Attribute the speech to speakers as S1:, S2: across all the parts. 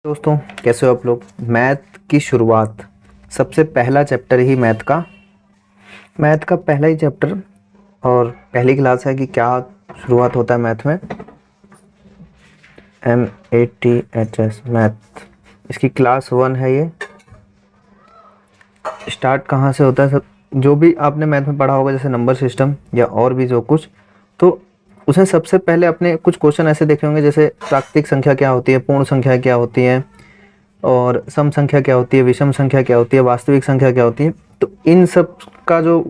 S1: दोस्तों, कैसे हो आप लोग। मैथ की शुरुआत, सबसे पहला चैप्टर ही मैथ का पहला ही चैप्टर और पहली क्लास है कि क्या शुरुआत होता है मैथ में। MATHS मैथ, इसकी क्लास 1 है। ये स्टार्ट कहाँ से होता है, सब जो भी आपने मैथ में पढ़ा होगा जैसे नंबर सिस्टम या और भी जो कुछ, तो उसमें सबसे पहले अपने कुछ क्वेश्चन ऐसे देखे होंगे जैसे प्राकृतिक संख्या क्या होती है, पूर्ण संख्या क्या होती है, और सम संख्या क्या होती है, विषम संख्या क्या होती है, वास्तविक संख्या क्या होती है। तो इन सब का जो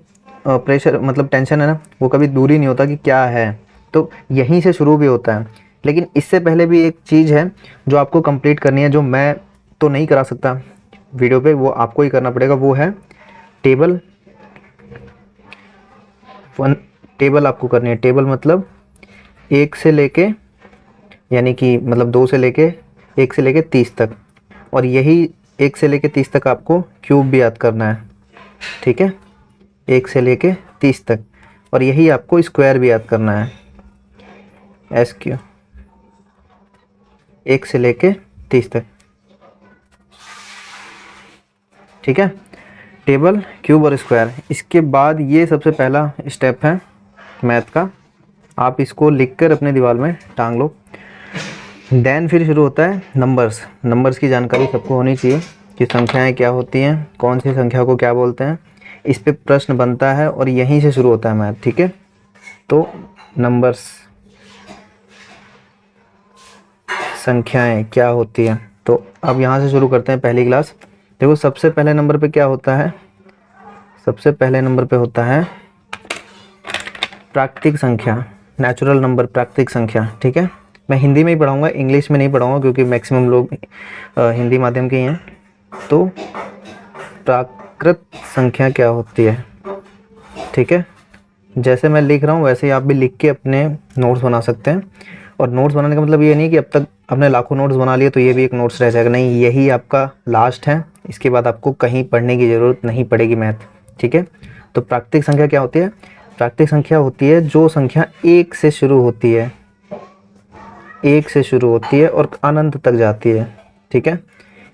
S1: प्रेशर मतलब टेंशन है ना, वो कभी दूर ही नहीं होता कि क्या है, तो यहीं से शुरू भी होता है। लेकिन इससे पहले भी एक चीज़ है जो आपको कंप्लीट करनी है, जो मैं तो नहीं करा सकता वीडियो पे, वो आपको ही करना पड़ेगा। वो है टेबल टेबल आपको करनी है। टेबल मतलब 1 से लेके, यानी कि मतलब 2 से लेके 1 से लेके 30 तक, और यही 1 से लेके 30 तक आपको क्यूब भी याद करना है, ठीक है। 1 से लेके 30 तक, और यही आपको स्क्वायर भी याद करना है, SQ 1 से लेके 30 तक, ठीक है। टेबल, क्यूब और स्क्वायर, इसके बाद ये सबसे पहला स्टेप है मैथ का। आप इसको लिखकर अपने दीवार में टांग लो। देन फिर शुरू होता है नंबर्स की जानकारी सबको होनी चाहिए कि संख्याएं क्या होती हैं, कौन सी संख्या को क्या बोलते हैं, इस पे प्रश्न बनता है और यहीं से शुरू होता है मैथ, ठीक है। तो नंबर्स, संख्याएं क्या होती हैं, तो अब यहाँ से शुरू करते हैं पहली क्लास। देखो सबसे पहले नंबर पे क्या होता है, सबसे पहले नंबर पे होता है प्राकृतिक संख्या, नेचुरल नंबर, प्राकृतिक संख्या, ठीक है। मैं हिंदी में ही पढ़ाऊँगा, इंग्लिश में नहीं पढ़ाऊँगा क्योंकि मैक्सिमम लोग हिंदी माध्यम के ही हैं। तो प्राकृत संख्या क्या होती है, ठीक है। जैसे मैं लिख रहा हूँ वैसे ही आप भी लिख के अपने नोट्स बना सकते हैं। और नोट्स बनाने का मतलब ये नहीं कि अब तक आपने लाखों नोट्स बना लिए तो ये भी एक नोट्स रह जाएगा, नहीं, यही आपका लास्ट है। इसके बाद आपको कहीं पढ़ने की ज़रूरत नहीं पड़ेगी मैथ, ठीक है। तो प्राकृतिक संख्या क्या होती है, प्राकृतिक संख्या होती है जो संख्या 1 से शुरू होती है, 1 से शुरू होती है और अनंत तक जाती है, ठीक है।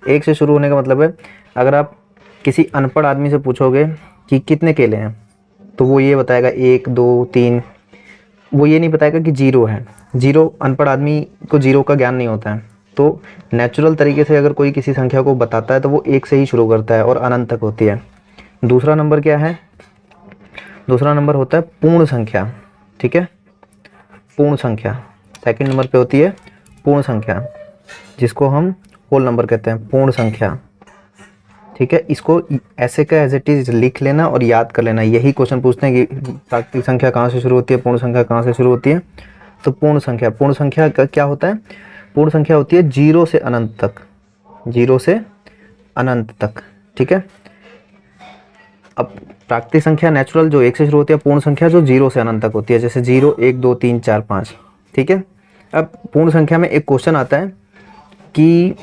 S1: 1 से शुरू होने का मतलब है, अगर आप किसी अनपढ़ आदमी से पूछोगे कि कितने केले हैं, तो वो ये बताएगा 1 2 3, वो ये नहीं बताएगा कि 0 है। 0, अनपढ़ आदमी को 0 का ज्ञान नहीं होता है। तो नेचुरल तरीके से अगर कोई किसी संख्या को बताता है तो वो 1 से ही शुरू करता है और अनंत तक होती है। दूसरा नंबर क्या है, दूसरा नंबर होता है पूर्ण संख्या, ठीक है। पूर्ण संख्या सेकंड नंबर पे होती है, पूर्ण संख्या, जिसको हम होल नंबर कहते हैं, पूर्ण संख्या, ठीक है। इसको ऐसे का एज इट इज लिख लेना और याद कर लेना। यही क्वेश्चन पूछते हैं कि प्राकृतिक संख्या कहाँ से शुरू होती है, पूर्ण संख्या कहाँ से शुरू होती है। तो पूर्ण संख्या का क्या होता है, पूर्ण संख्या होती है 0 से अनंत तक, 0 से अनंत तक, ठीक है। अब प्राकृतिक संख्या नेचुरल जो 1 से शुरू होती है, पूर्ण संख्या जो 0 से अनंत तक होती है, जैसे 0 1 2 3 4 5, ठीक है। अब पूर्ण संख्या में एक क्वेश्चन आता है कि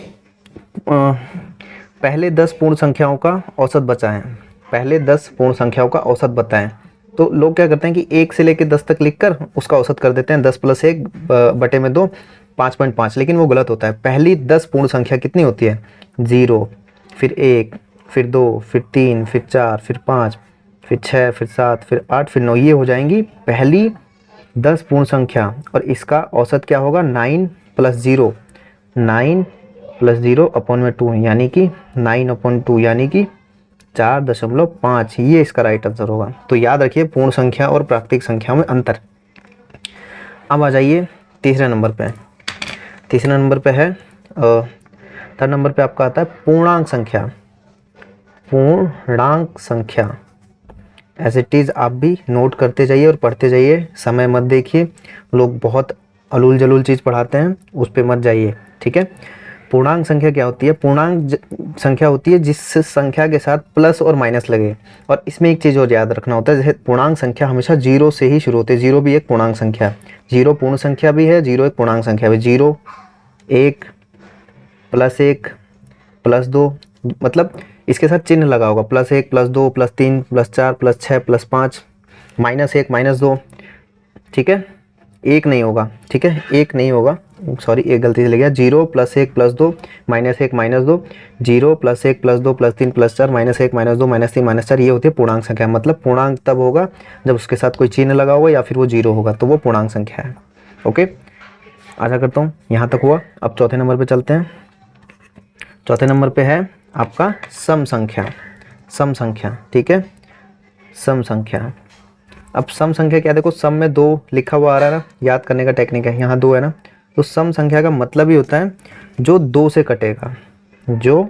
S1: पहले 10 पूर्ण संख्याओं का औसत बताएं, पहले 10 पूर्ण संख्याओं का औसत बताएं। तो लोग क्या करते हैं कि 1 से लेकर 10 तक लिखकर उसका औसत कर देते हैं 10 + 1 बटे में 2 5.5, लेकिन वो गलत होता है। पहली 10 पूर्ण संख्या कितनी होती है, 0, फिर 1, फिर 2, फिर 3, फिर 4, फिर 5, फिर 6, फिर 7, फिर 8, फिर 9, ये हो जाएंगी पहली 10 पूर्ण संख्या। और इसका औसत क्या होगा, 9 + 0, 9 + 0 अपॉन में 2, यानी कि 9/2, यानी कि 4.5, ये इसका राइट आंसर होगा। तो याद रखिए पूर्ण संख्या और प्राकृतिक संख्या में अंतर। अब आ जाइए तीसरे नंबर पे। तीसरे नंबर पे है, थर्ड नंबर पे आपका आता है पूर्णांक संख्या। पूर्णांक संख्या एज इट इज़ आप भी नोट करते जाइए और पढ़ते जाइए, समय मत देखिए। लोग बहुत अलूल जलूल चीज़ पढ़ाते हैं, उस पर मत जाइए, ठीक है। पूर्णांक संख्या क्या होती है, पूर्णांक संख्या होती है जिस संख्या के साथ प्लस और माइनस लगे। और इसमें एक चीज़ और याद रखना होता है, जैसे पूर्णांक संख्या हमेशा 0 से ही शुरू होती है। 0 भी एक पूर्णांक संख्या है, 0 पूर्ण संख्या भी है, 0 एक पूर्णांक संख्या भी। 0 1 +1 +2, मतलब इसके साथ चिन्ह लगा होगा, +1 +2 +3 +4 +6 +5, -1 -2, ठीक है। 1 नहीं होगा, ठीक है, 1 नहीं होगा, सॉरी एक गलती से ले गया, 0 + 1 + 2 -1 -2, 0 + 1 + 2 + 3 + 4 -1 -2 -3 -4, ये होती है पूर्णांक संख्या। मतलब पूर्णांक तब होगा जब उसके साथ कोई चिन्ह लगा होगा या फिर वो 0 होगा, तो वो पूर्णांक संख्या है। ओके, आशा करता हूँ यहाँ तक हुआ। अब चौथे नंबर पे चलते हैं। चौथे नंबर पे है आपका सम संख्या। सम संख्या, ठीक है, सम संख्या। अब सम संख्या क्या, देखो सम में 2 लिखा हुआ आ रहा है ना, याद करने का टेक्निक है, यहाँ 2 है ना, तो सम संख्या का मतलब ही होता है जो 2 से कटेगा, जो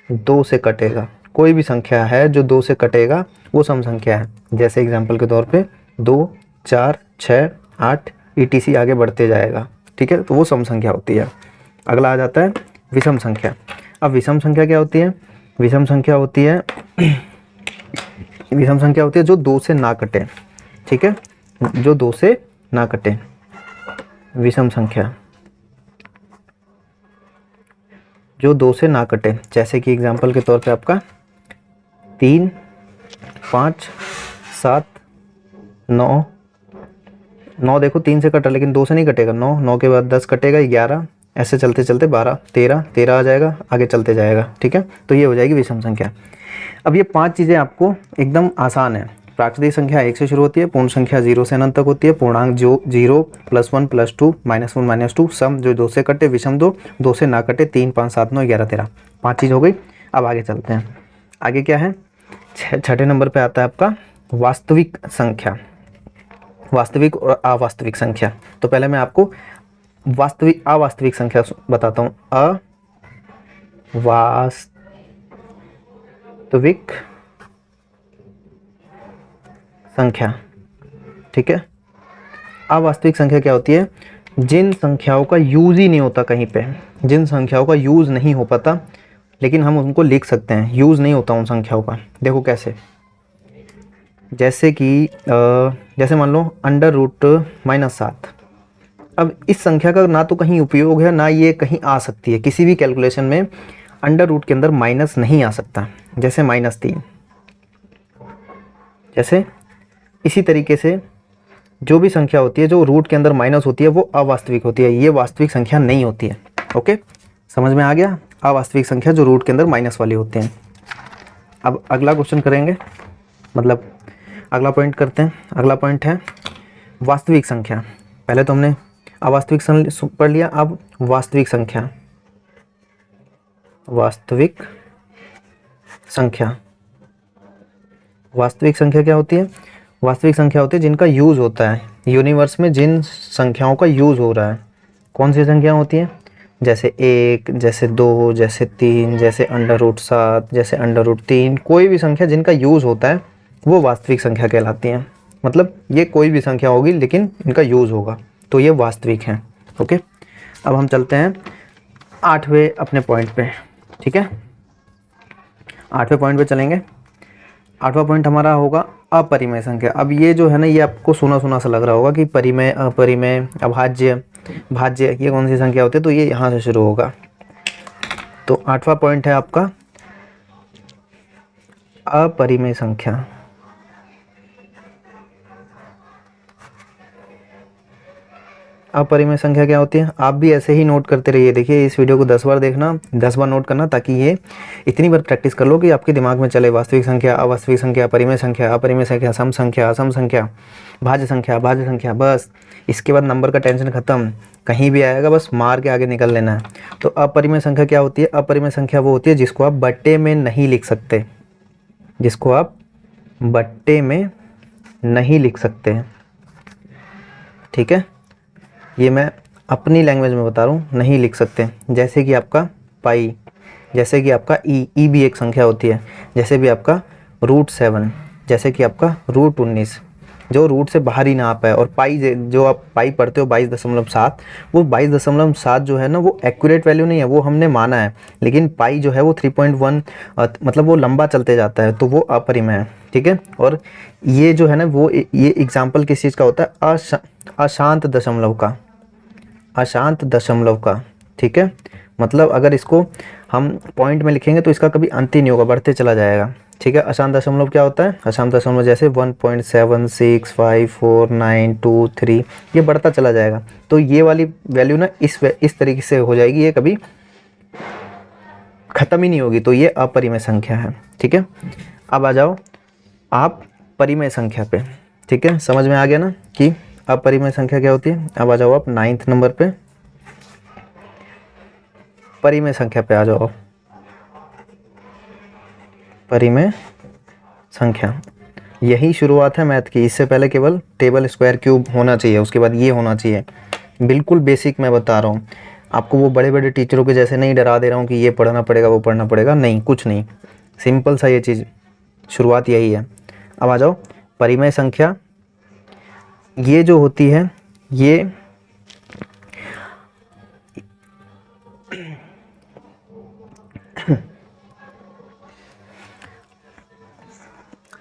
S1: 2 से कटेगा। कोई भी संख्या है जो 2 से कटेगा वो सम संख्या है। जैसे एग्जांपल के तौर पे 2, 4, 6, 8 ETC आगे बढ़ते जाएगा, ठीक है, तो वो सम संख्या होती है। अगला आ जाता है विषम संख्या। अब विषम संख्या क्या होती है? विषम संख्या होती है विषम संख्या होती है जो 2 से ना कटे, ठीक है, जो 2 से ना कटे, विषम संख्या जो 2 से ना कटे। जैसे कि एग्जांपल के तौर पे आपका 3, 5, 7, 9, 9 देखो 3 से कटा लेकिन 2 से नहीं कटेगा, 9, 9 के बाद 10 कटेगा, 11, ऐसे चलते चलते 12, 13, 13 आ जाएगा, आगे चलते जाएगा, ठीक है, तो ये हो जाएगी विषम संख्या। अब ये 5 चीज़ें आपको एकदम आसान है। प्राकृतिक संख्या 1 से शुरू होती है, पूर्ण संख्या 0 से अनंत तक होती है, पूर्णांक जो 0 +1 +2 -1 -2, सम जो 2 से कटे, विषम 2 से ना कटे, 3, 5, 7, 9, 11, 13, 5 चीज़ हो गई। अब आगे चलते हैं। आगे क्या है? छठे नंबर पे आता है आपका वास्तविक संख्या। वास्तविक और अवास्तविक संख्या। तो पहले मैं आपको वास्तविक अवास्तविक संख्या बताता हूँ। अवास्तविक संख्या, ठीक है। अवास्तविक संख्या क्या होती है? जिन संख्याओं का यूज ही नहीं होता कहीं पे, जिन संख्याओं का यूज नहीं हो पाता लेकिन हम उनको लिख सकते हैं, यूज नहीं होता उन संख्याओं का। देखो कैसे, जैसे कि जैसे मान लो √-7। अब इस संख्या का ना तो कहीं उपयोग है ना ये कहीं आ सकती है, किसी भी कैलकुलेशन में अंडर रूट के अंदर माइनस नहीं आ सकता। जैसे -3, जैसे इसी तरीके से जो भी संख्या होती है जो रूट के अंदर माइनस होती है वो अवास्तविक होती है, ये वास्तविक संख्या नहीं होती है। ओके, समझ में आ गया? अवास्तविक संख्या जो रूट के अंदर माइनस वाली होते हैं। अब अगला क्वेश्चन करेंगे, मतलब अगला पॉइंट करते हैं। अगला पॉइंट है वास्तविक संख्या। पहले तो हमने अवास्तविक संख्या पढ़ लिया, अब वास्तविक संख्या। वास्तविक संख्या, वास्तविक संख्या क्या होती है? वास्तविक संख्या होती है जिनका यूज़ होता है यूनिवर्स में, जिन संख्याओं का यूज़ हो रहा है। कौन सी संख्या होती है? जैसे 1, जैसे 2, जैसे 3, जैसे √7, जैसे √3, कोई भी संख्या जिनका यूज़ होता है वो वास्तविक संख्या कहलाती हैं। मतलब ये कोई भी संख्या होगी लेकिन इनका यूज़ होगा, तो ये वास्तविक हैं। ओके, अब हम चलते हैं 8वें अपने पॉइंट पे, ठीक है। 8वें पॉइंट पे चलेंगे। 8वां पॉइंट हमारा होगा अपरिमेय संख्या। अब ये जो है ना, ये आपको सुना सुना सा लग रहा होगा कि परिमेय, अपरिमेय, अभाज्य, भाज्य, ये कौन सी संख्या होती है? तो ये यहाँ से शुरू होगा। तो 8वां पॉइंट है आपका अपरिमेय संख्या। अपरिमेय संख्या क्या होती है? आप भी ऐसे ही नोट करते रहिए। देखिए इस वीडियो को 10 बार देखना, 10 बार नोट करना, ताकि ये इतनी बार प्रैक्टिस कर लो कि आपके दिमाग में चले। वास्तविक संख्या, अवास्तविक संख्या, परिमेय संख्या, अपरिमेय संख्या, सम संख्या, असम संख्या, भाज्य संख्या, भाज्य संख्या, बस इसके बाद नंबर का टेंशन खत्म। कहीं भी आएगा बस मार के आगे निकल लेना है। तो अपरिमेय संख्या क्या होती है? अपरिमेय संख्या वो होती है जिसको आप बट्टे में नहीं लिख सकते, जिसको आप बट्टे में नहीं लिख सकते, ठीक है। ये मैं अपनी लैंग्वेज में बता रहा हूँ, नहीं लिख सकते। जैसे कि आपका पाई, जैसे कि आपका ई भी एक संख्या होती है, जैसे भी आपका √7, जैसे कि आपका √19, जो रूट से बाहर ही ना आ पाए। और पाई, जो आप पाई पढ़ते हो 22.7, वो 22.7 जो है ना वो एक्यूरेट वैल्यू नहीं है, वो हमने माना है। लेकिन पाई जो है वो 3.1 मतलब वो लंबा चलते जाता है, तो वो अपरिमेय है, ठीक है। और ये जो है ना वो ये एग्जाम्पल किस चीज़ का होता है? अशांत दशमलव का, अशांत दशमलव का, ठीक है। मतलब अगर इसको हम पॉइंट में लिखेंगे तो इसका कभी अंत ही नहीं होगा, बढ़ते चला जाएगा, ठीक है। अशांत दशमलव क्या होता है? अशांत दशमलव जैसे 1.7654922 ये बढ़ता चला जाएगा, तो ये वाली वैल्यू ना इस तरीके से हो जाएगी, ये कभी ख़त्म ही नहीं होगी, तो ये अपरिमेय संख्या है। ठीक है, अब आ जाओ आप परिमेय संख्या पे। ठीक है, समझ में आ गया ना कि अपरिमेय संख्या क्या होती है। अब आ जाओ आप 9th नंबर पे, परिमेय संख्या पे आ जाओ। परिमेय संख्या, यही शुरुआत है मैथ की। इससे पहले केवल टेबल, स्क्वायर, क्यूब होना चाहिए, उसके बाद ये होना चाहिए। बिल्कुल बेसिक मैं बता रहा हूँ आपको, वो बड़े बड़े टीचरों के जैसे नहीं डरा दे रहा हूँ कि ये पढ़ना पड़ेगा वो पढ़ना पड़ेगा, नहीं, कुछ नहीं, सिंपल सा ये चीज़, शुरुआत यही है। अब आ जाओ परिमेय संख्या, ये जो होती है ये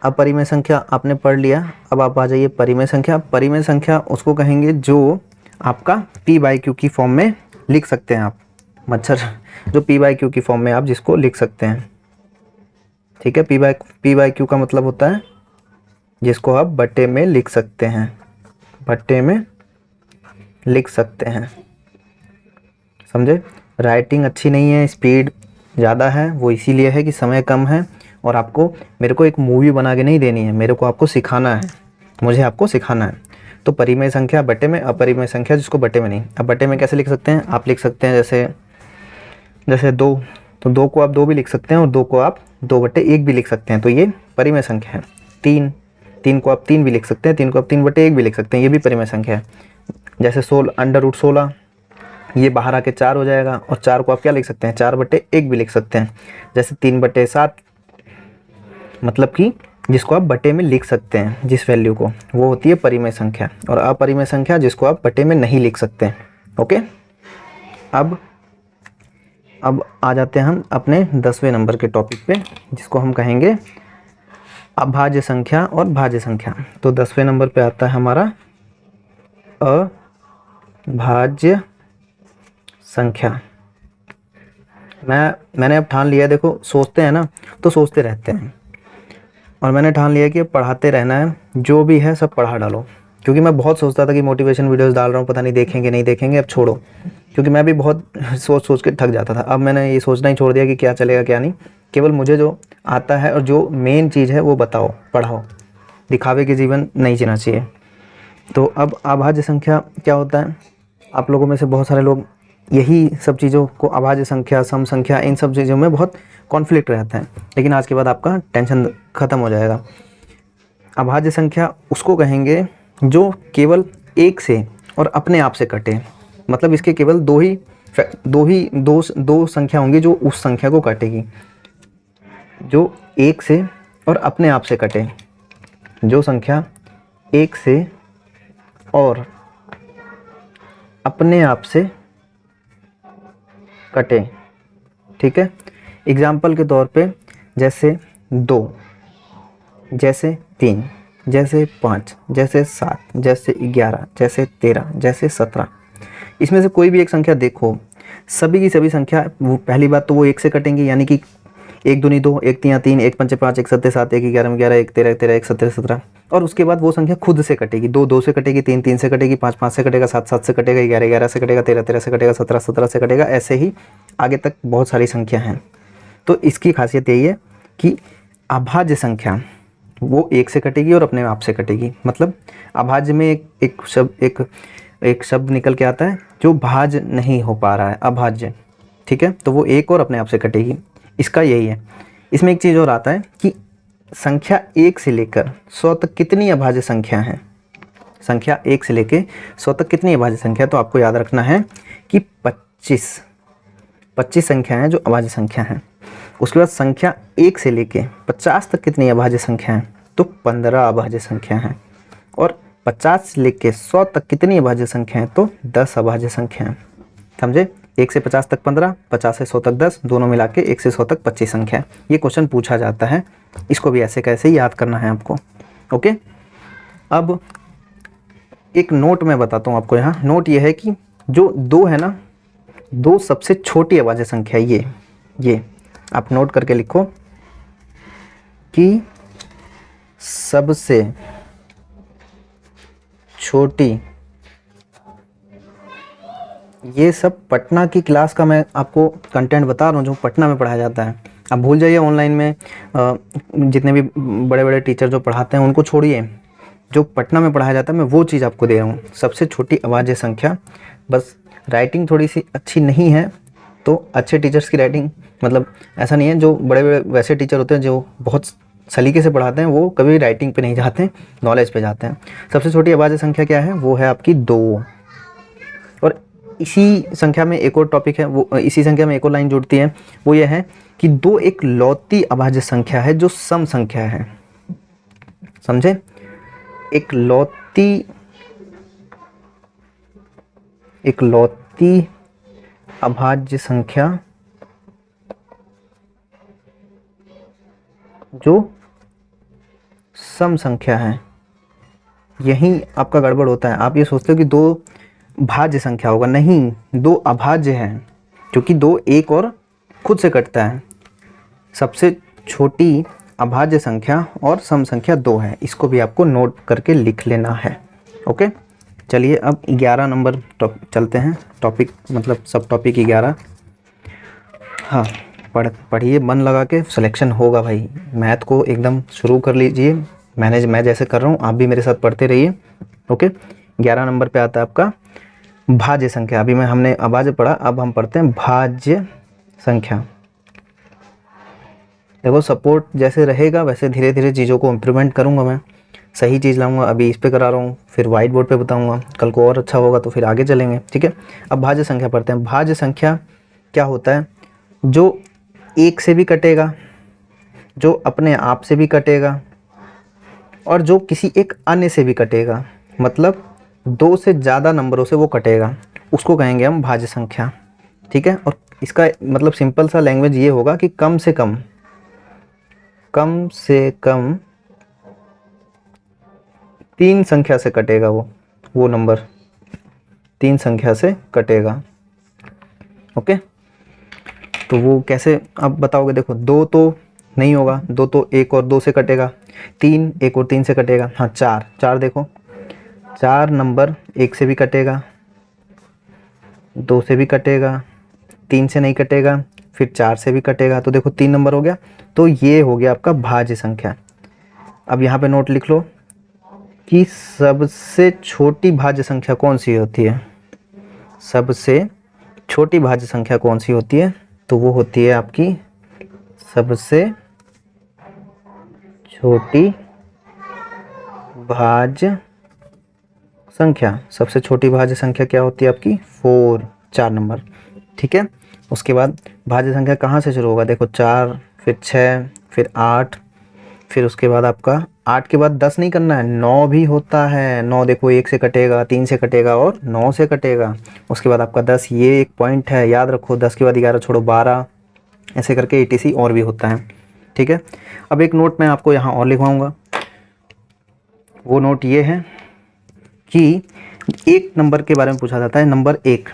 S1: अपरिमेय संख्या आपने पढ़ लिया। अब आप आ जाइए परिमेय संख्या। परिमेय संख्या उसको कहेंगे जो आपका p/q की फॉर्म में लिख सकते हैं आप, मच्छर, जो p/q की फॉर्म में आप जिसको लिख सकते हैं। ठीक है, p/q का मतलब होता है जिसको आप बट्टे में लिख सकते हैं, बट्टे में लिख सकते हैं, समझे। राइटिंग अच्छी नहीं है, स्पीड ज़्यादा है, वो इसीलिए है कि समय कम है और आपको, मेरे को एक मूवी बना के नहीं देनी है, मेरे को आपको सिखाना है, मुझे आपको सिखाना है। तो परिमेय संख्या बट्टे में, अपरिमेय संख्या जिसको बट्टे में नहीं। अब बट्टे में कैसे लिख सकते हैं? आप लिख सकते हैं जैसे 2, तो 2 को आप 2 भी लिख सकते हैं और 2 को आप 2/1 भी लिख सकते हैं, तो ये परिमेय संख्या है। 3 को आप 3 भी लिख सकते हैं, 3 को आप 3/1 भी लिख सकते हैं, ये भी परिमेय संख्या है। जैसे 16 √16, ये बाहर आके 4 हो जाएगा, और 4 को आप क्या लिख सकते हैं? 4/1 भी लिख सकते हैं। जैसे 3/7, मतलब कि जिसको आप बटे में लिख सकते हैं, जिस वैल्यू को, वो होती है परिमेय संख्या। और अपरिमेय संख्या जिसको आप बटे में नहीं लिख सकते हैं। ओके, अब आ जाते हैं हम अपने 10वें नंबर के टॉपिक पे, जिसको हम कहेंगे अभाज्य संख्या और भाज्य संख्या। तो 10वें नंबर पे आता है हमारा अभाज्य संख्या। मैंने अब ठान लिया है, देखो सोचते हैं ना तो सोचते रहते हैं, और मैंने ठान लिया कि अब पढ़ाते रहना है, जो भी है सब पढ़ा डालो। क्योंकि मैं बहुत सोचता था कि मोटिवेशन वीडियोस डाल रहा हूँ, पता नहीं देखेंगे नहीं देखेंगे, अब छोड़ो, क्योंकि मैं भी बहुत सोच के थक जाता था। अब मैंने ये सोचना ही छोड़ दिया कि क्या चलेगा क्या नहीं, केवल मुझे जो आता है और जो मेन चीज़ है वो बताओ, पढ़ाओ, दिखावे के जीवन नहीं जीना चाहिए। तो अब अभाज्य संख्या क्या होता है? आप लोगों में से बहुत सारे लोग यही सब चीज़ों को, अभाज्य संख्या, सम संख्या, इन सब चीज़ों में बहुत कॉन्फ्लिक्ट रहता है, लेकिन आज के बाद आपका टेंशन ख़त्म हो जाएगा। अभाज्य संख्या उसको कहेंगे जो केवल एक से और अपने आप से कटे, मतलब इसके केवल दो संख्या होंगी जो उस संख्या को काटेगी, जो एक से और अपने आप से कटे, जो संख्या एक से और अपने आप से कटे। ठीक है, एग्जाम्पल के तौर पे जैसे 2, जैसे 3, जैसे 5, जैसे 7, जैसे 11, जैसे 13, जैसे 17, इसमें से कोई भी एक संख्या देखो, सभी की सभी संख्या, वो पहली बात तो वो एक से कटेंगी, यानी कि 1 दूनी 2, 1 तिया 3, 1 पंचे 5, 1 सत्ते 7, 1 11 11, 1 13 13, 1 17 17, और उसके बाद वो संख्या खुद से कटेगी। 2 2 से कटेगी, 3 3 से कटेगी, 5 5 से कटेगा, 7 7 से कटेगा, 11 11 से कटेगा, 13 13 से कटेगा, 17 17 से कटेगा, ऐसे ही आगे तक बहुत सारी संख्या हैं। तो इसकी खासियत यही है कि अभाज्य संख्या वो एक से कटेगी और अपने आप से कटेगी। मतलब अभाज्य में एक शब्द निकल के आता है जो भाज्य नहीं हो पा रहा है, अभाज्य। ठीक है, तो वो एक और अपने आप से कटेगी, इसका यही है। इसमें एक चीज़ और आता है कि संख्या 1 से लेकर 100 तक कितनी अभाज्य संख्या हैं। संख्या 1 से लेकर 100 तक कितनी अभाज्य संख्या, तो आपको याद रखना है कि 25 संख्याएं जो अभाज्य संख्या हैं। उसके बाद संख्या 1 से लेके 50 तक कितनी अभाज्य संख्या है, तो 15 अभाज्य संख्या हैं। और 50 से लेके 100 तक कितनी अभाज्य संख्या है, तो 10 अभाज्य संख्या हैं। समझे, 1 से 50 तक 15, 50 से 100 तक 10, दोनों मिला के 1 से 100 तक 25 संख्या। ये क्वेश्चन पूछा जाता है, इसको भी ऐसे कैसे याद करना है आपको। ओके, अब एक नोट मैं बताता हूँ आपको। यहाँ नोट ये है कि जो 2 है ना, 2 सबसे छोटी अभाज्य संख्या, ये आप नोट करके लिखो। कि सबसे छोटी, ये सब पटना की क्लास का मैं आपको कंटेंट बता रहा हूँ जो पटना में पढ़ाया जाता है। आप भूल जाइए ऑनलाइन में जितने भी बड़े बड़े टीचर जो पढ़ाते हैं उनको छोड़िए, जो पटना में पढ़ाया जाता है मैं वो चीज़ आपको दे रहा हूँ। सबसे छोटी अभाज्य संख्या, बस राइटिंग थोड़ी सी अच्छी नहीं है तो अच्छे टीचर्स की राइटिंग, मतलब ऐसा नहीं है, जो बड़े बड़े वैसे टीचर होते हैं जो बहुत सलीके से पढ़ाते हैं वो कभी राइटिंग पे नहीं जाते हैं, नॉलेज पे जाते हैं। सबसे छोटी अभाज्य संख्या क्या है, वो है आपकी 2। और इसी संख्या में एक और टॉपिक है, वो इसी संख्या में एक और लाइन जुड़ती है, वो ये है कि 2 एक लौती अभाज्य संख्या है जो सम संख्या है। समझे? एक लौती अभाज्य संख्या जो सम संख्या है। यही आपका गड़बड़ होता है, आप ये सोचते हो कि 2 भाज्य संख्या होगा, नहीं, 2 अभाज्य है, क्योंकि 2 एक और खुद से कटता है। सबसे छोटी अभाज्य संख्या और सम संख्या 2 है, इसको भी आपको नोट करके लिख लेना है। ओके, चलिए अब 11 नंबर चलते हैं, टॉपिक मतलब सब टॉपिक 11। हाँ, पढ़िए, मन लगा के, सिलेक्शन होगा भाई। मैथ को एकदम शुरू कर लीजिए, मैं जैसे कर रहा हूँ आप भी मेरे साथ पढ़ते रहिए। ओके, 11 नंबर पे आता है आपका भाज्य संख्या। अभी हमने अभाज्य पढ़ा, अब हम पढ़ते हैं भाज्य संख्या। देखो सपोर्ट जैसे रहेगा वैसे धीरे धीरे चीज़ों को इम्प्रूवमेंट करूँगा, मैं सही चीज़ लाऊंगा। अभी इस पे करा रहा हूँ, फिर वाइट बोर्ड पे बताऊँगा, कल को और अच्छा होगा तो फिर आगे चलेंगे। ठीक है, अब भाज्य संख्या पढ़ते हैं। भाज्य संख्या क्या होता है, जो एक से भी कटेगा, जो अपने आप से भी कटेगा और जो किसी एक अन्य से भी कटेगा, मतलब 2 से ज़्यादा नंबरों से वो कटेगा, उसको कहेंगे हम भाज्य संख्या। ठीक है, और इसका मतलब सिंपल सा लैंग्वेज ये होगा कि कम से कम 3 संख्या से कटेगा, वो नंबर 3 संख्या से कटेगा। ओके, तो वो कैसे आप बताओगे, देखो 2 तो नहीं होगा, 2 तो 1 और 2 से कटेगा, 3 1 और 3 से कटेगा। हाँ, 4 देखो, 4 नंबर 1 से भी कटेगा, 2 से भी कटेगा, 3 से नहीं कटेगा, फिर 4 से भी कटेगा, तो देखो 3 नंबर हो गया। तो ये हो गया आपका भाज्य संख्या। अब यहाँ पे नोट लिख लो कि सबसे छोटी भाज्य संख्या कौन सी होती है। सबसे छोटी भाज्य संख्या कौन सी होती है, तो वो होती है आपकी सबसे छोटी भाज्य संख्या। सबसे छोटी भाज्य संख्या क्या होती है आपकी, 4 नंबर। ठीक है, उसके बाद भाज्य संख्या कहाँ से शुरू होगा, देखो 4, फिर 6, फिर 8, फिर उसके बाद आपका 8 के बाद 10 नहीं करना है, 9 भी होता है। 9 देखो 1 से कटेगा, 3 से कटेगा और 9 से कटेगा। उसके बाद आपका 10, ये एक पॉइंट है, याद रखो। 10 के बाद 11 छोड़ो, 12, ऐसे करके ETC और भी होता है। ठीक है, अब एक नोट मैं आपको यहाँ और लिखवाऊँगा। वो नोट ये है कि एक नंबर के बारे में पूछा जाता है, नंबर 1।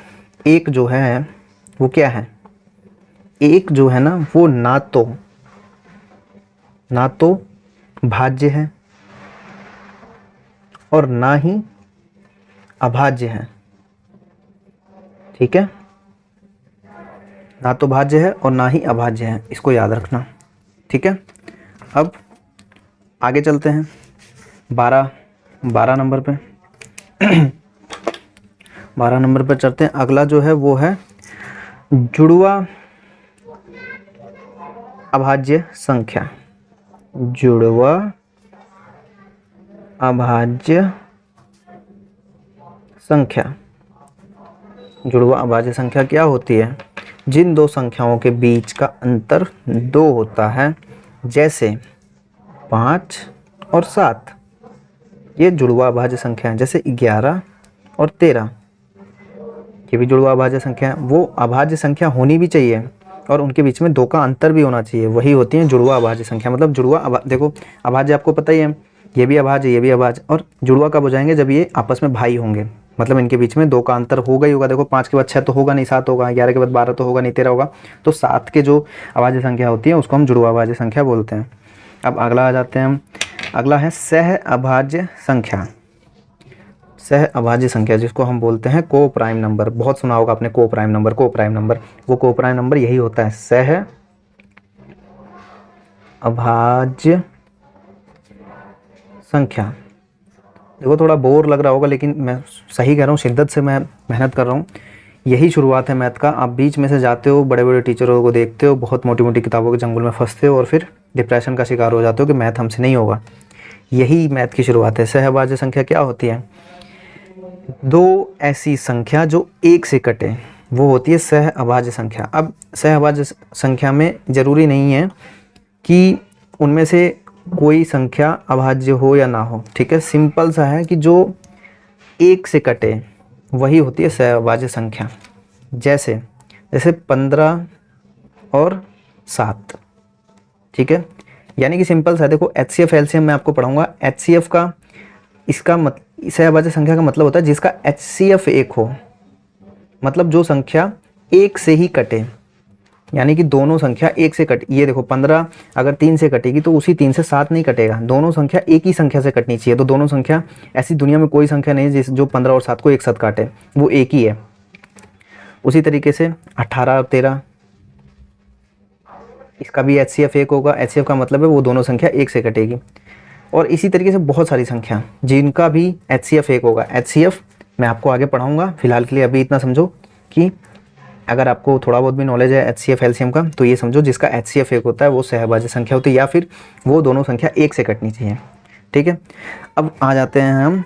S1: एक जो है वो क्या है, एक जो है ना वो ना तो भाज्य है और ना ही अभाज्य है। ठीक है, ना तो भाज्य है और ना ही अभाज्य है, इसको याद रखना। ठीक है, अब आगे चलते हैं 12 नंबर पे 12 नंबर पर चलते हैं। अगला जो है वो है जुड़वा अभाज्य संख्या। जुड़वा अभाज्य संख्या। जुड़वा अभाज्य संख्या क्या होती है, जिन दो संख्याओं के बीच का अंतर 2 होता है, जैसे 5 और 7, ये जुड़वा अभाज्य संख्या है। जैसे 11 और 13, ये भी जुड़वा अभाज्य संख्या है। वो अभाज्य संख्या होनी भी चाहिए और उनके बीच में 2 का अंतर भी होना चाहिए, वही होती है जुड़वा अभाज्य संख्या। मतलब जुड़वा देखो अभाज्य आपको पता ही है, ये भी अभाज्य, ये भी अभाज्य, और जुड़वा कब हो जाएंगे, जब ये आपस में भाई होंगे, मतलब इनके बीच में 2 का अंतर होगा ही होगा। देखो 5 के बाद 6 तो होगा नहीं, 7 होगा, 11 के बाद 12 तो होगा नहीं, 13 होगा। तो 7 के जो अभाज्य संख्या होती है उसको हम जुड़वा अभाज्य संख्या बोलते हैं। अब अगला आ जाते हैं हम, अगला है सह अभाज्य संख्या। सह अभाज्य संख्या जिसको हम बोलते हैं को प्राइम नंबर, बहुत सुना होगा आपने को प्राइम नंबर, को प्राइम नंबर। वो को प्राइम नंबर यही होता है, सह अभाज्य संख्या। देखो थोड़ा बोर लग रहा होगा, लेकिन मैं सही कह रहा हूँ, शिद्दत से मैं मेहनत कर रहा हूँ। यही शुरुआत है मैथ का। आप बीच में से जाते हो, बड़े बड़े टीचरों को देखते हो, बहुत मोटी मोटी किताबों के जंगल में फंसते हो और फिर डिप्रेशन का शिकार हो जाते हो कि मैथ हमसे नहीं होगा। यही मैथ की शुरुआत है। सहअभाज्य संख्या क्या होती है? दो ऐसी संख्या जो एक से कटे, वो होती है सहअभाज्य संख्या। अब सहअभाज्य संख्या में ज़रूरी नहीं है कि उनमें से कोई संख्या अभाज्य हो या ना हो, ठीक है। सिंपल सा है कि जो एक से कटे वही होती है सहअभाज्य संख्या। जैसे 15 और 7, ठीक है। यानी कि सिंपल सा, देखो HCF एलसीएम मैं आपको पढ़ाऊंगा। HCF का इसका सहअभाज्य संख्या का मतलब होता है जिसका HCF 1 हो, मतलब जो संख्या एक से ही कटे, यानी कि दोनों संख्या एक से कट। ये देखो 15 अगर 3 से कटेगी तो उसी 3 से 7 नहीं कटेगा, दोनों संख्या एक ही संख्या से कटनी चाहिए। तो दोनों संख्या, ऐसी दुनिया में कोई संख्या नहीं है जो 15 और 7 को एक साथ काटे, वो एक ही है। उसी तरीके से 18 और 13, इसका भी HCF 1 होगा। HCF का मतलब है वो दोनों संख्या एक से कटेगी। और इसी तरीके से बहुत सारी संख्या जिनका भी HCF 1 होगा। HCF मैं आपको आगे पढ़ाऊँगा, फिलहाल के लिए अभी इतना समझो कि अगर आपको थोड़ा बहुत भी नॉलेज है HCF एलसीएम का, तो ये समझो जिसका HCF 1 होता है वो सहअभाज्य संख्या होती है, या फिर वो दोनों संख्या एक से कटनी चाहिए, ठीक है। अब आ जाते हैं हम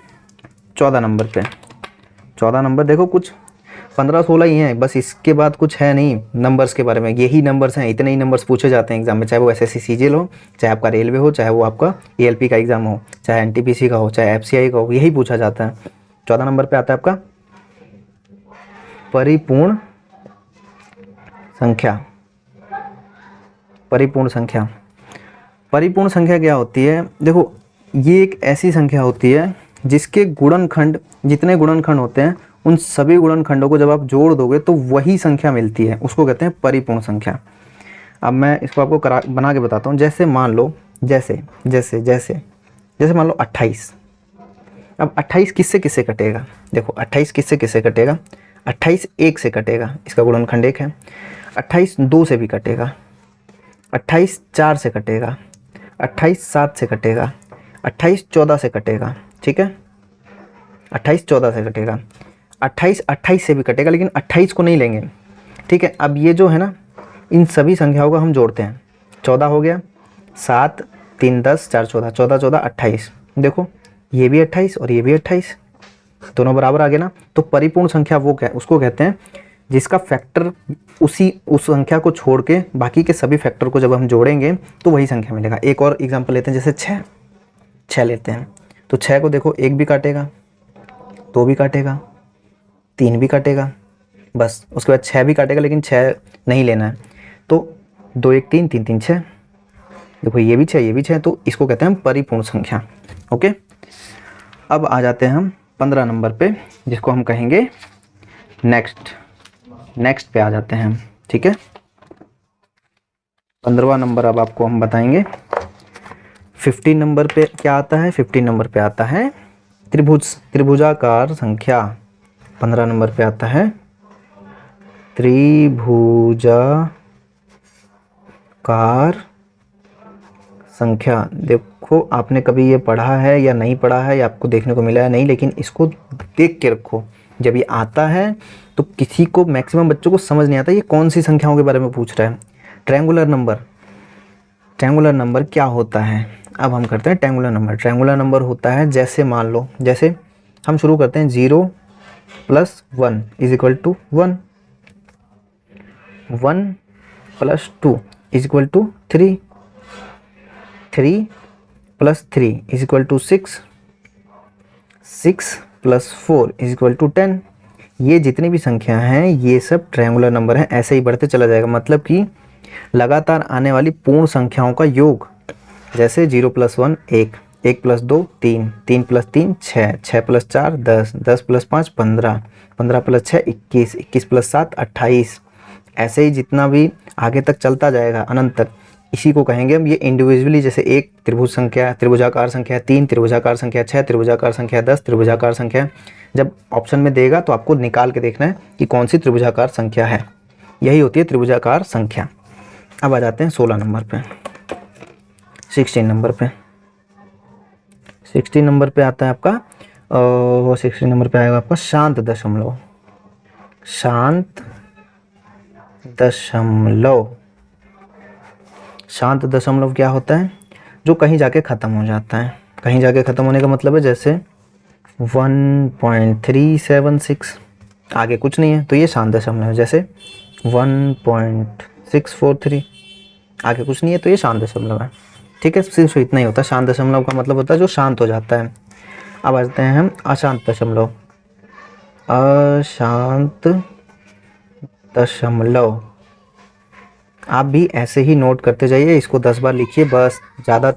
S1: 14 नंबर पे। 14 नंबर देखो कुछ 15-16 ही हैं बस, इसके बाद कुछ है नहीं नंबर्स के बारे में। यही नंबर्स हैं, इतने ही नंबर्स पूछे जाते हैं एग्जाम में, चाहे वो SSC CGL हो, चाहे आपका रेलवे हो, चाहे वो आपका ALP का एग्ज़ाम हो, चाहे NTPC का हो, चाहे FCI का हो, यही पूछा जाता है। 14 नंबर पे आता है आपका परिपूर्ण संख्या। परिपूर्ण संख्या, परिपूर्ण संख्या क्या होती है? देखो ये एक ऐसी संख्या होती है जिसके गुणनखंड, जितने गुणनखंड होते हैं उन सभी गुणनखंडों को जब आप जोड़ दोगे तो वही संख्या मिलती है, उसको कहते हैं परिपूर्ण संख्या। अब मैं इसको आपको बना के बताता हूँ। जैसे मान लो, जैसे मान लो 28। अब 28 किससे किससे कटेगा? देखो 28 किससे किससे कटेगा? 28 1 से कटेगा, इसका गुणनखंड 1 है। 28 2 से भी कटेगा, 28 4 से कटेगा, 28 7 से कटेगा, 28 14 से कटेगा, ठीक है। 28 14 से कटेगा, 28 28 से भी कटेगा, लेकिन 28 को नहीं लेंगे, ठीक है। अब ये जो है ना, इन सभी संख्याओं को हम जोड़ते हैं। 14 हो गया, 7 3 10 4 14, 14 14 28। देखो ये भी 28 और ये भी 28, दोनों बराबर आ गए ना। तो परिपूर्ण संख्या वो क्या, उसको कहते हैं जिसका फैक्टर उस संख्या को छोड़ के बाकी के सभी फैक्टर को जब हम जोड़ेंगे तो वही संख्या मिलेगा। एक और एग्जांपल लेते हैं, जैसे 6 लेते हैं। तो 6 को देखो 1 भी काटेगा, 2 भी काटेगा, 3 भी काटेगा, बस उसके बाद 6 भी काटेगा, लेकिन 6 नहीं लेना है। तो 2 1 3 3 3 6, देखो ये भी 6 ये भी 6, तो इसको कहते हैं परिपूर्ण संख्या। ओके, अब आ जाते हैं हम 15 नंबर पे, जिसको हम कहेंगे नेक्स्ट पे आ जाते हैं हम, ठीक है। 15वां नंबर अब आपको हम बताएंगे। 15 नंबर पे क्या आता है? 15 नंबर पे आता है त्रिभुजाकार संख्या। 15 नंबर पे आता है त्रिभुजाकार संख्या। देखो आपने कभी ये पढ़ा है या नहीं पढ़ा है, या आपको देखने को मिला है नहीं, लेकिन इसको देख के रखो। जब ये आता है तो किसी को, मैक्सिमम बच्चों को समझ नहीं आता ये कौन सी संख्याओं के बारे में पूछ रहा है। ट्रायंगुलर नंबर क्या होता है? अब हम करते हैं ट्रायंगुलर नंबर। ट्रायंगुलर नंबर होता है, जैसे मान लो, जैसे हम शुरू करते हैं 0 + 1 = 1, 1 + 2 = 3, 3 + 3 = 6, 6 + 4 = 10। ये जितनी भी संख्या हैं ये सब ट्रायंगुलर नंबर हैं। ऐसे ही बढ़ते चला जाएगा, मतलब कि लगातार आने वाली पूर्ण संख्याओं का योग। जैसे 0 + 1 1, 1 + 2 3, 3 + 3 6, 6 + 4 10, 10 + 5 15, 15 + 6 21, 21 + 7 28। ऐसे ही जितना भी आगे तक चलता जाएगा अनंत तक, इसी को कहेंगे हम, ये इंडिविजुअली, जैसे एक त्रिभुज संख्या, त्रिभुजाकार संख्या 3, त्रिभुजाकार संख्या 6, त्रिभुजाकार संख्या 10, त्रिभुजाकार संख्या, जब ऑप्शन में देगा तो आपको निकाल के देखना है कि कौन सी त्रिभुजाकार संख्या है, यही होती है त्रिभुजाकार संख्या। अब आ जाते हैं 16 नंबर पे, 16 नंबर पे, 16 नंबर पे आता है आपका वो 16 नंबर पे आएगा आपका शांत दशमलव। शांत दशमलव, शांत दशमलव क्या होता है? जो कहीं जाके ख़त्म हो जाता है। कहीं जाके ख़त्म होने का मतलब है जैसे 1.376, आगे कुछ नहीं है तो ये शांत दशमलव है। जैसे 1.643, आगे कुछ नहीं है तो ये शांत दशमलव है। ठीक है, सिर्फ इतना ही होता है। शांत दशमलव का मतलब होता है जो शांत हो जाता है। अब आते हैं हम अशांत दशमलव। अशांत दशमलव, आप भी ऐसे ही नोट करते जाइए, इसको 10 बार लिखिए बस, ज़्यादा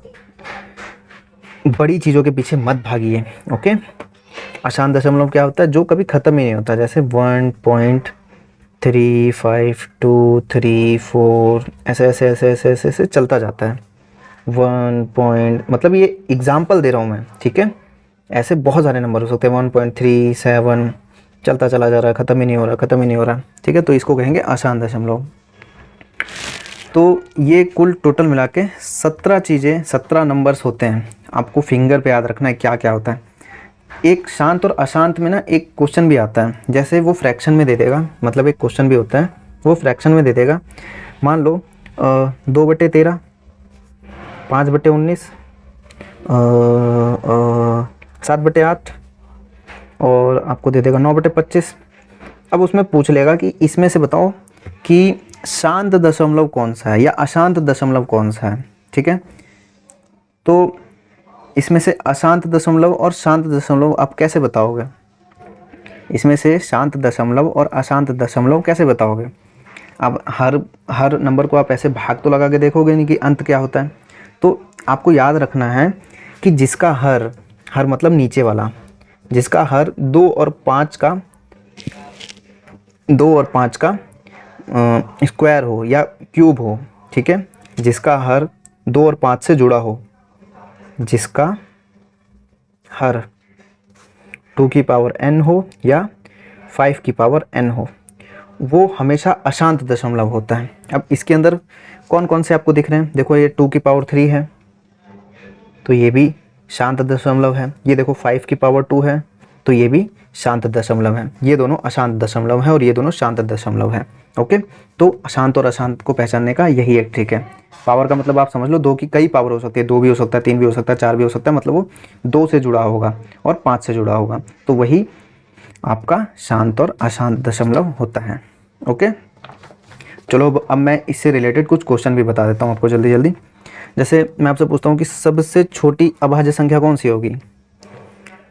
S1: बड़ी चीज़ों के पीछे मत भागिए। ओके, अशांत दशमलव क्या होता है? जो कभी ख़त्म ही नहीं होता। जैसे 1.35234, ऐसे ऐसे ऐसे ऐसे ऐसे ऐसे चलता जाता है। 1 पॉइंट, मतलब ये एग्जाम्पल दे रहा हूँ मैं, ठीक है। ऐसे बहुत सारे नंबर हो सकते हैं। 1.37 चलता चला जा रहा है, ख़त्म ही नहीं हो रहा, ख़त्म ही नहीं हो रहा। ठीक है, तो इसको कहेंगे अशांत दशमलव। तो ये कुल टोटल मिला के 17 चीज़ें, 17 नंबर्स होते हैं। आपको फिंगर पे याद रखना है क्या क्या होता है। एक शांत और अशांत में ना एक क्वेश्चन भी आता है, जैसे वो फ्रैक्शन में दे देगा, मतलब एक क्वेश्चन भी होता है वो फ्रैक्शन में दे देगा। मान लो 2/13, 5/19, 7/8 और आपको दे देगा 9/25। अब उसमें पूछ लेगा कि इसमें से बताओ कि शांत दशमलव कौन सा है या अशांत दशमलव कौन सा है। ठीक है, तो इसमें से अशांत दशमलव और शांत दशमलव आप कैसे बताओगे? इसमें से शांत दशमलव और अशांत दशमलव कैसे बताओगे? अब हर नंबर को आप ऐसे भाग तो लगा के देखोगे नहीं कि अंत क्या होता है। तो आपको याद रखना है कि जिसका हर मतलब नीचे वाला, जिसका हर 2 और 5 का स्क्वायर हो या क्यूब हो। ठीक है, जिसका हर 2 और 5 से जुड़ा हो, जिसका हर 2 की पावर n हो या 5 की पावर n हो, वो हमेशा अशांत दशमलव होता है। अब इसके अंदर कौन कौन से आपको दिख रहे हैं? देखो ये 2 की पावर 3 है तो ये भी शांत दशमलव है। ये देखो 5 की पावर 2 है तो ये भी शांत दशमलव है। ये दोनों अशांत दशमलव हैं और ये दोनों शांत दशमलव हैं। ओके, तो अशांत और अशांत को पहचानने का यही एक ट्रिक है। पावर का मतलब आप समझ लो 2 की कई पावर हो सकती है, 2 भी हो सकता है, 3 भी हो सकता है, 4 भी हो सकता है, मतलब वो 2 से जुड़ा होगा और 5 से जुड़ा होगा, तो वही आपका शांत और अशांत दशमलव होता है। ओके, चलो अब मैं इससे रिलेटेड कुछ क्वेश्चन भी बता देता हूँ आपको जल्दी जल्दी। जैसे मैं आपसे पूछता हूँ कि सबसे छोटी अभाज्य संख्या कौन सी होगी?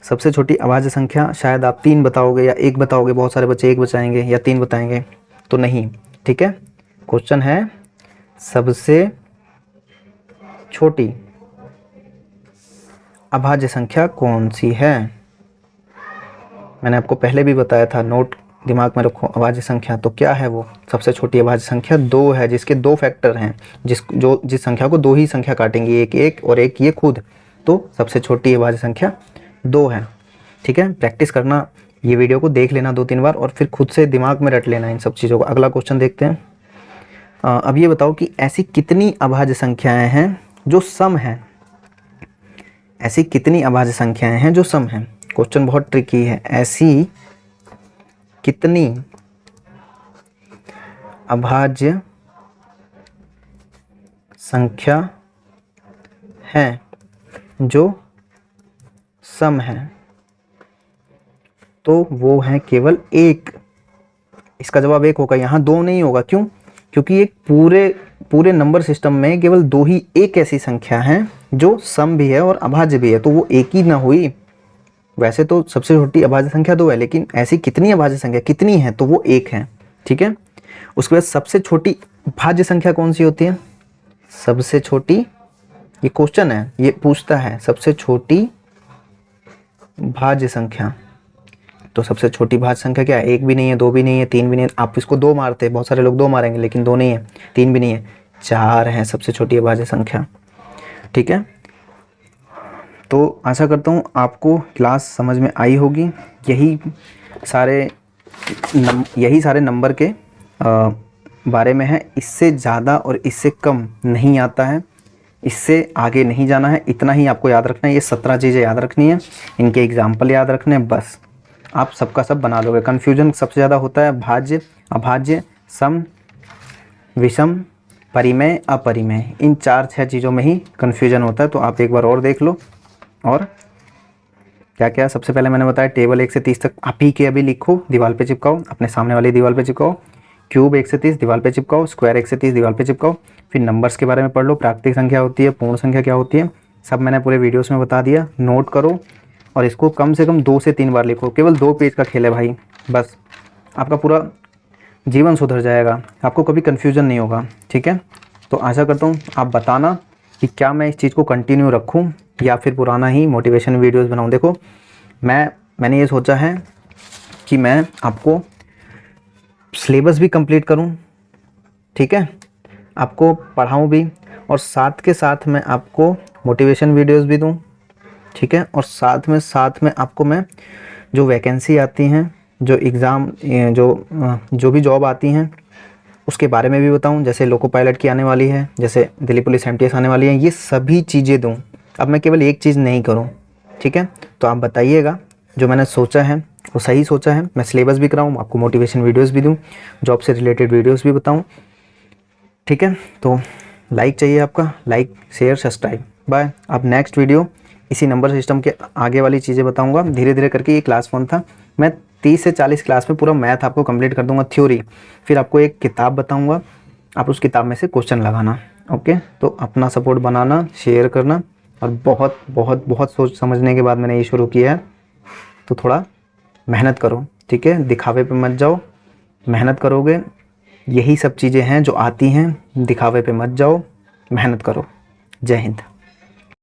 S1: सबसे छोटी अभाज्य संख्या शायद आप 3 बताओगे या 1 बताओगे, बहुत सारे बच्चे 1 बताएंगे या 3 बताएंगे, तो नहीं। ठीक है, क्वेश्चन है सबसे छोटी अभाज्य संख्या कौन सी है? मैंने आपको पहले भी बताया था, नोट दिमाग में रखो। अभाज्य संख्या तो क्या है? वो सबसे छोटी अभाज्य संख्या 2 है, जिसके 2 फैक्टर हैं, जिस संख्या को 2 ही संख्या काटेंगी, एक एक और एक ये खुद, तो सबसे छोटी अभाज्य संख्या 2 है। ठीक है, प्रैक्टिस करना, ये वीडियो को देख लेना 2-3 बार और फिर खुद से दिमाग में रट लेना इन सब चीज़ों को। अगला क्वेश्चन देखते हैं। अब ये बताओ कि ऐसी कितनी अभाज्य संख्याएं हैं जो सम हैं? ऐसी कितनी अभाज्य संख्याएं हैं जो सम हैं? क्वेश्चन बहुत ट्रिकी है। ऐसी कितनी अभाज्य संख्या है जो सम है? तो वो है केवल 1। इसका जवाब 1 होगा, यहाँ 2 नहीं होगा। क्यों? क्योंकि एक पूरे नंबर सिस्टम में केवल 2 ही एक ऐसी संख्या है जो सम भी है और अभाज्य भी है, तो वो एक ही ना हुई। वैसे तो सबसे छोटी अभाज्य संख्या 2 है, लेकिन ऐसी कितनी अभाज्य संख्या कितनी है? तो वो 1 है। ठीक है, उसके बाद सबसे छोटी भाज्य संख्या कौन सी होती है? सबसे छोटी, ये क्वेश्चन है, ये पूछता है सबसे छोटी भाज्य संख्या। तो सबसे छोटी भाज्य संख्या क्या है? 1 भी नहीं है, 2 भी नहीं है, 3 भी नहीं है। आप इसको 2 मारते हैं, बहुत सारे लोग 2 मारेंगे, लेकिन 2 नहीं है, 3 भी नहीं है, 4 है सबसे छोटी अभाज्य संख्या। ठीक है, तो आशा करता हूँ आपको क्लास समझ में आई होगी। यही सारे नंबर के बारे में है, इससे ज़्यादा और इससे कम नहीं आता है, इससे आगे नहीं जाना है, इतना ही आपको याद रखना है। ये 17 चीज़ें याद रखनी है, इनके एग्जाम्पल याद रखने हैं, बस आप सबका सब बना लोगे। कन्फ्यूजन सबसे ज़्यादा होता है भाज्य, अभाज्य, सम, विषम, परिमेय, अपरिमेय, इन 4-6 चीज़ों में ही कन्फ्यूजन होता है। तो आप एक बार और देख लो। और क्या क्या, सबसे पहले मैंने बताया टेबल 1 से 30 तक आप ही के अभी लिखो, दीवार पे चिपकाओ, अपने सामने वाली दीवार पे चिपकाओ। क्यूब 1 से 30 दीवार पे चिपकाओ, स्क्वायर 1 से 30 दीवार पे चिपकाओ। फिर नंबर्स के बारे में पढ़ लो, प्राकृतिक संख्या होती है, पूर्ण संख्या क्या होती है, सब मैंने पूरे वीडियोस में बता दिया। नोट करो और इसको कम से कम 2 से 3 बार लिखो। केवल 2 पेज का खेल है भाई, बस आपका पूरा जीवन सुधर जाएगा, आपको कभी कन्फ्यूजन नहीं होगा। ठीक है, तो आशा करता हूँ आप बताना कि क्या मैं इस चीज़ को कंटिन्यू रखूँ या फिर पुराना ही मोटिवेशन वीडियोस बनाऊँ। देखो मैंने ये सोचा है कि मैं आपको सिलेबस भी कंप्लीट करूं, ठीक है, आपको पढ़ाऊं भी, और साथ के साथ मैं आपको मोटिवेशन वीडियोस भी दूं, ठीक है, और साथ में आपको मैं जो वैकेंसी आती हैं, जो एग्ज़ाम जो भी जॉब आती हैं उसके बारे में भी बताऊं। जैसे लोको पायलट की आने वाली है, जैसे दिल्ली पुलिस MTS आने वाली है, ये सभी चीज़ें दूं। अब मैं केवल एक चीज़ नहीं करूं, ठीक है। तो आप बताइएगा, जो मैंने सोचा है वो सही सोचा है। मैं सिलेबस भी कराऊँ, आपको मोटिवेशन वीडियोस भी दूँ, जॉब से रिलेटेड वीडियोस भी बताऊँ, ठीक है। तो लाइक चाहिए आपका, लाइक शेयर सब्सक्राइब। बाय। अब नेक्स्ट वीडियो इसी नंबर सिस्टम के आगे वाली चीज़ें बताऊँगा धीरे धीरे करके। ये क्लास 1 था, मैं 30 से 40 क्लास में पूरा मैथ आपको कंप्लीट कर दूंगा, थ्योरी। फिर आपको एक किताब बताऊंगा, आप उस किताब में से क्वेश्चन लगाना। ओके, तो अपना सपोर्ट बनाना, शेयर करना, और बहुत बहुत बहुत सोच समझने के बाद मैंने ये शुरू किया है, तो थोड़ा मेहनत करो, ठीक है। दिखावे पे मत जाओ, मेहनत करोगे यही सब चीज़ें हैं जो आती हैं, दिखावे पे मत जाओ, मेहनत करो। जय हिंद।